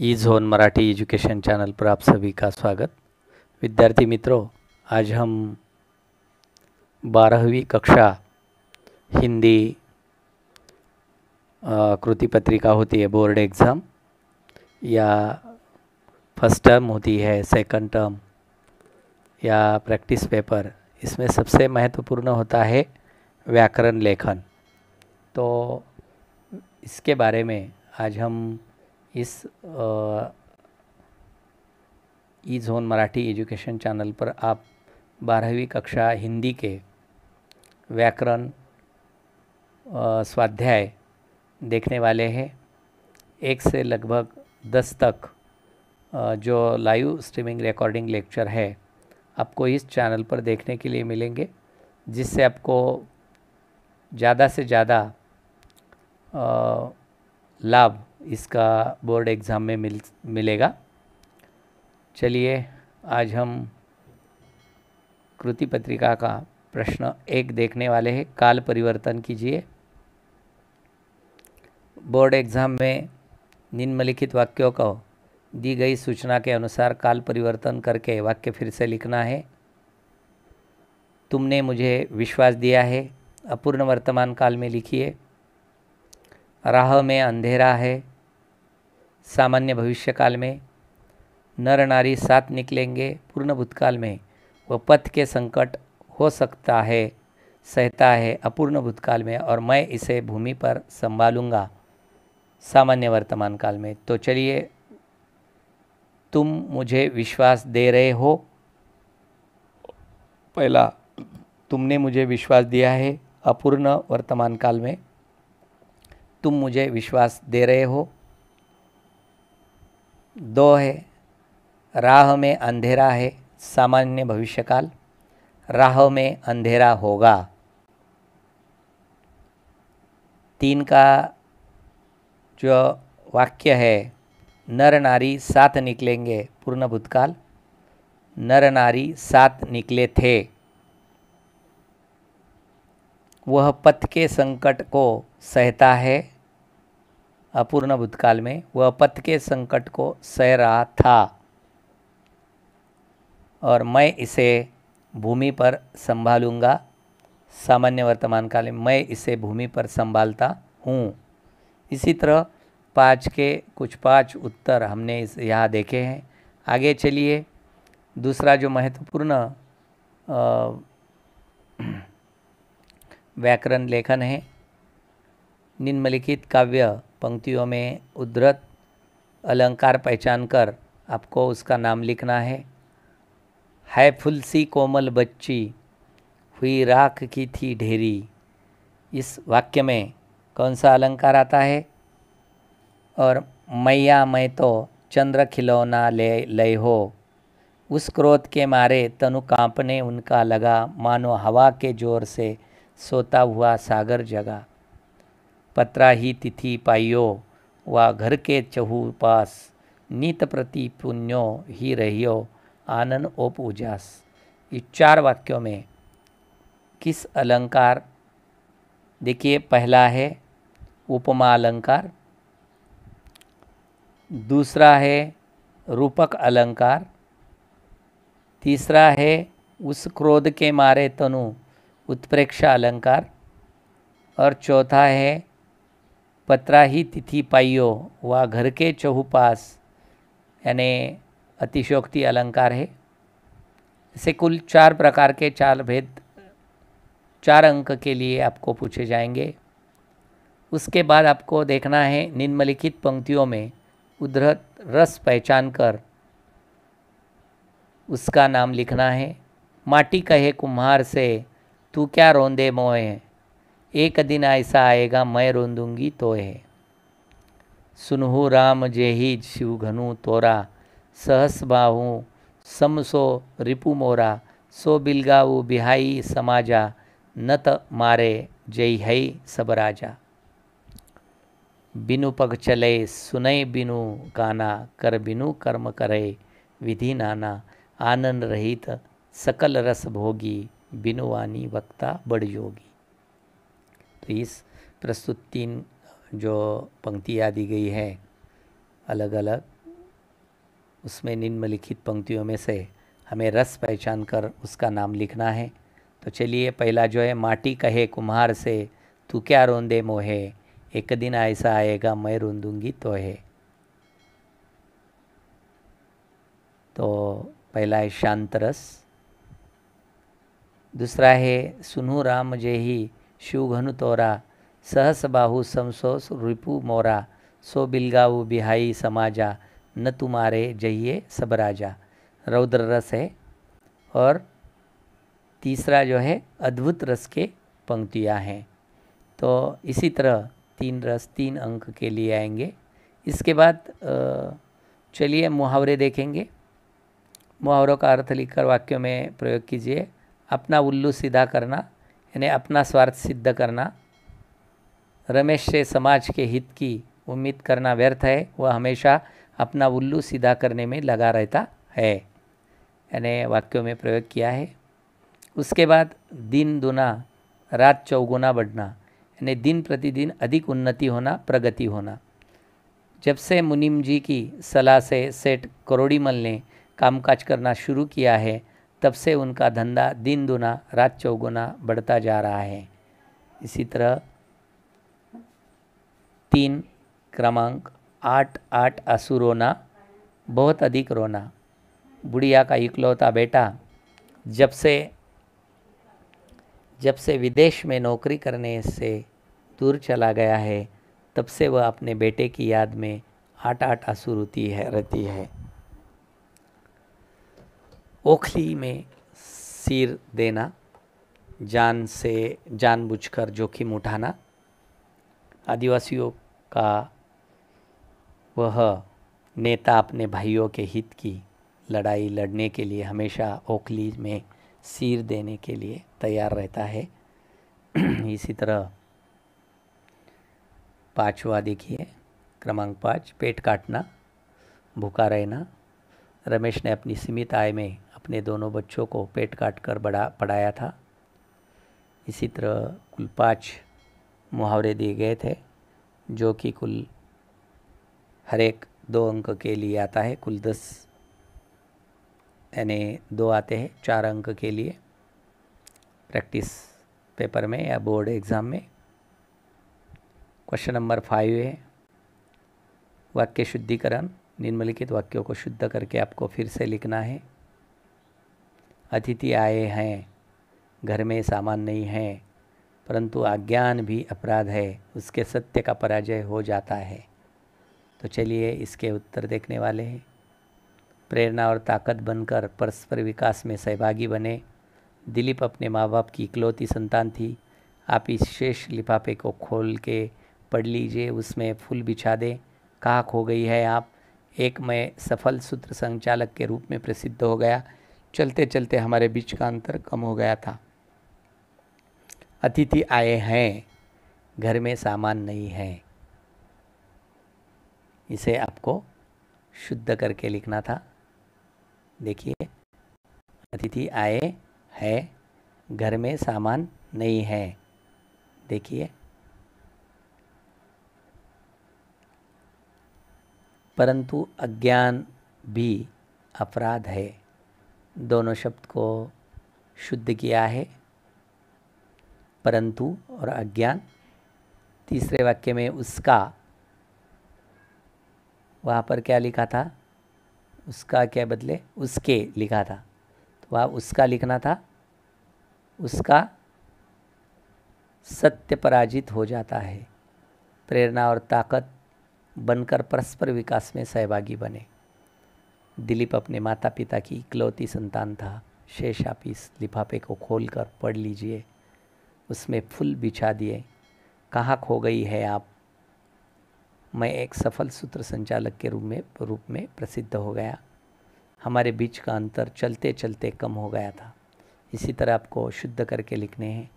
ई zone Marathi education channel पर आप सभी का स्वागत। विद्यार्थी मित्रों, आज हम 12वीं कक्षा हिंदी कृति पत्रिका होती है बोर्ड एग्ज़ाम, या फर्स्ट टर्म होती है, सेकंड टर्म या प्रैक्टिस पेपर। इसमें सबसे महत्वपूर्ण होता है व्याकरण लेखन। तो इसके बारे में आज हम इस ई ज़ोन मराठी एजुकेशन चैनल पर आप 12वीं कक्षा हिंदी के व्याकरण स्वाध्याय देखने वाले हैं। 1 से लगभग 10 तक जो लाइव स्ट्रीमिंग रिकॉर्डिंग लेक्चर है आपको इस चैनल पर देखने के लिए मिलेंगे, जिससे आपको ज़्यादा से ज़्यादा लाभ इसका बोर्ड एग्ज़ाम में मिलेगा। चलिए आज हम कृति पत्रिका का प्रश्न 1 देखने वाले हैं। काल परिवर्तन कीजिए। बोर्ड एग्ज़ाम में निम्नलिखित वाक्यों को दी गई सूचना के अनुसार काल परिवर्तन करके वाक्य फिर से लिखना है। तुमने मुझे विश्वास दिया है, अपूर्ण वर्तमान काल में लिखिए। राह में अंधेरा है, सामान्य भविष्य काल में। नर नारी साथ निकलेंगे, पूर्ण भूतकाल में। वह पथ के संकट हो सकता है, सहता है, अपूर्ण भूतकाल में। और मैं इसे भूमि पर संभालूंगा, सामान्य वर्तमान काल में। तो चलिए, तुम मुझे विश्वास दे रहे हो। पहला, तुमने मुझे विश्वास दिया है, अपूर्ण वर्तमान काल में। तुम मुझे विश्वास दे रहे हो। 2 है, राह में अंधेरा है, सामान्य भविष्यकाल। राह में अंधेरा होगा। 3 का जो वाक्य है, नर नारी साथ निकलेंगे, पूर्ण भूतकाल। नर नारी साथ निकले थे। वह पथ के संकट को सहता है, अपूर्ण भूतकाल में। वह पथ के संकट को सह रहा था। और मैं इसे भूमि पर संभालूंगा, सामान्य वर्तमान काल में। मैं इसे भूमि पर संभालता हूँ। इसी तरह 5 के कुछ 5 उत्तर हमने यहाँ देखे हैं। आगे चलिए, दूसरा जो महत्वपूर्ण व्याकरण लेखन है, निम्नलिखित काव्य पंक्तियों में उद्धृत अलंकार पहचान कर आपको उसका नाम लिखना है फुलसी कोमल बच्ची, हुई राख की थी ढेरी। इस वाक्य में कौन सा अलंकार आता है? और मैया मैं तो चंद्र खिलौना ले हो, उस क्रोध के मारे तनु कांपने उनका लगा, मानो हवा के जोर से सोता हुआ सागर जगा। पत्रा ही तिथि पाइयो, वा घर के चहु पास, नित प्रति पुण्यो ही रहियो, आनंद ओप उजास। ये 4 वाक्यों में किस अलंकार? देखिए, पहला है उपमा अलंकार, दूसरा है रूपक अलंकार, तीसरा है उस क्रोध के मारे तनु उत्प्रेक्षा अलंकार, और चौथा है पत्रा ही तिथि पाइयो, व घर के चहुपास, यानी अतिशयोक्ति अलंकार है। इसे कुल 4 प्रकार के 4 भेद 4 अंक के लिए आपको पूछे जाएंगे। उसके बाद आपको देखना है निम्नलिखित पंक्तियों में उद्धृत रस पहचान कर उसका नाम लिखना है। माटी कहे कुम्हार से, तू क्या रोंदे मोए, एक दिन ऐसा आएगा मैं रोंदूंगी तो है। सुनहु राम जेहि शिव घनु तोरा, सहस बाहु समसो रिपु मोरा, सो बिलगाऊ बिहाई समाजा, नत मारे जय है सब राजा। बिनु पग चले सुनय बिनु गाना, कर बिनु कर्म करे विधि नाना, आनंद रहित सकल रस भोगी, बिनु वाणी वक्ता बड़ योगी। तो इस प्रस्तुत 3 जो पंक्तियाँ दी गई है अलग अलग, उसमें निम्नलिखित पंक्तियों में से हमें रस पहचान कर उसका नाम लिखना है। तो चलिए, पहला जो है, माटी कहे कुम्हार से तू क्या रोंदे मोहे, एक दिन ऐसा आएगा मैं रोंदूंगी तो है। तो पहला है शांत रस। दूसरा है सुनु राम जेहि शिव घनु तोरा, सहस बाहु समसोस रिपु मोरा, सो बिलगाऊ बिहाई समाजा, न तुम्हारे जहिए सब राजा। रौद्र रस है। और तीसरा जो है अद्भुत रस के पंक्तियाँ हैं। तो इसी तरह 3 रस 3 अंक के लिए आएंगे। इसके बाद चलिए मुहावरे देखेंगे। मुहावरों का अर्थ लिखकर वाक्यों में प्रयोग कीजिए। अपना उल्लू सीधा करना यानी अपना स्वार्थ सिद्ध करना। रमेश से समाज के हित की उम्मीद करना व्यर्थ है, वह हमेशा अपना उल्लू सीधा करने में लगा रहता है, यानी वाक्यों में प्रयोग किया है। उसके बाद दिन दुना रात चौगुना बढ़ना, यानी दिन प्रतिदिन अधिक उन्नति होना, प्रगति होना। जब से मुनीम जी की सलाह से सेठ करोड़ीमल ने कामकाज करना शुरू किया है, तब से उनका धंधा दिन दुना रात चौगुना बढ़ता जा रहा है। इसी तरह 3 क्रमांक 8 आंसू रोना, बहुत अधिक रोना। बुढ़िया का इकलौता बेटा जब से विदेश में नौकरी करने से दूर चला गया है, तब से वह अपने बेटे की याद में 8 आंसू रहती है। ओखली में सिर देना, जानबूझकर जोखिम उठाना। आदिवासियों का वह नेता अपने भाइयों के हित की लड़ाई लड़ने के लिए हमेशा ओखली में सिर देने के लिए तैयार रहता है। इसी तरह 5वां देखिए, क्रमांक 5 पेट काटना, भूखा रहना। रमेश ने अपनी सीमित आय में अपने दोनों बच्चों को पेट काट कर पढ़ाया था। इसी तरह कुल 5 मुहावरे दिए गए थे, जो कि कुल हर एक 2 अंक के लिए आता है। कुल 10 यानी 2 आते हैं 4 अंक के लिए प्रैक्टिस पेपर में या बोर्ड एग्ज़ाम में। क्वेश्चन नंबर 5 है वाक्य शुद्धिकरण। निम्नलिखित वाक्यों को शुद्ध करके आपको फिर से लिखना है। अतिथि आए हैं, घर में सामान नहीं है, परंतु अज्ञान भी अपराध है, उसके सत्य का पराजय हो जाता है। तो चलिए इसके उत्तर देखने वाले हैं। प्रेरणा और ताकत बनकर परस्पर विकास में सहभागी बने। दिलीप अपने माँ बाप की इकलौती संतान थी। आप इस शेष लिफाफे को खोल के पढ़ लीजिए, उसमें फूल बिछा दें। कहाँ खो गई है आप? एक मैं सफल सूत्र संचालक के रूप में प्रसिद्ध हो गया, चलते चलते हमारे बीच का अंतर कम हो गया था। अतिथि आए हैं, घर में सामान नहीं है, इसे आपको शुद्ध करके लिखना था। देखिए, अतिथि आए हैं, घर में सामान नहीं है। देखिए, परंतु अज्ञान भी अपराध है, दोनों शब्द को शुद्ध किया है, परंतु और अज्ञान। तीसरे वाक्य में उसका, वहाँ पर क्या लिखा था? उसका क्या बदले उसके लिखा था, तो वहाँ उसका लिखना था। उसका सत्य पराजित हो जाता है। प्रेरणा और ताकत बनकर परस्पर विकास में सहभागी बने। दिलीप अपने माता पिता की इकलौती संतान था। शेष आप इस लिफाफे को खोलकर पढ़ लीजिए, उसमें फूल बिछा दिए। कहाँ खो गई है आप? मैं एक सफल सूत्र संचालक के रूप में प्रसिद्ध हो गया, हमारे बीच का अंतर चलते चलते कम हो गया था। इसी तरह आपको शुद्ध करके लिखने हैं।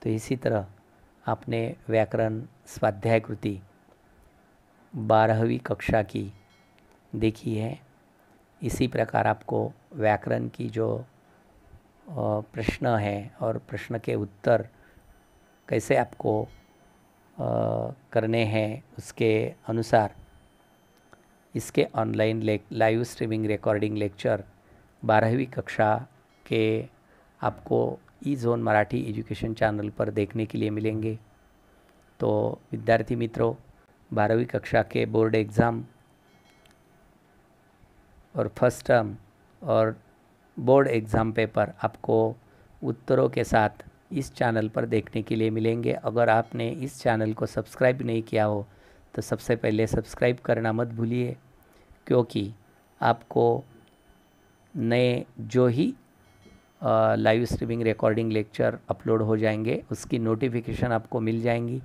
तो इसी तरह आपने व्याकरण स्वाध्याय कृति 12वीं कक्षा की देखी है। इसी प्रकार आपको व्याकरण की जो प्रश्न है और प्रश्न के उत्तर कैसे आपको करने हैं, उसके अनुसार इसके online live streaming recording lecture 12वीं कक्षा के आपको ई-ज़ोन मराठी एजुकेशन चैनल पर देखने के लिए मिलेंगे। तो विद्यार्थी मित्रों, 12वीं कक्षा के बोर्ड एग्ज़ाम और फर्स्ट टर्म और बोर्ड एग्ज़ाम पेपर आपको उत्तरों के साथ इस चैनल पर देखने के लिए मिलेंगे। अगर आपने इस चैनल को सब्सक्राइब नहीं किया हो तो सबसे पहले सब्सक्राइब करना मत भूलिए, क्योंकि आपको नए जो ही live streaming recording lecture upload हो जाएंगे उसकी नोटिफिकेशन आपको मिल जाएंगी।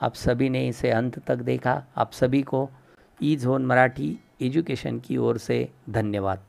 आप सभी ने इसे अंत तक देखा। आप सभी को ई-ज़ोन मराठी एजुकेशन की ओर से धन्यवाद।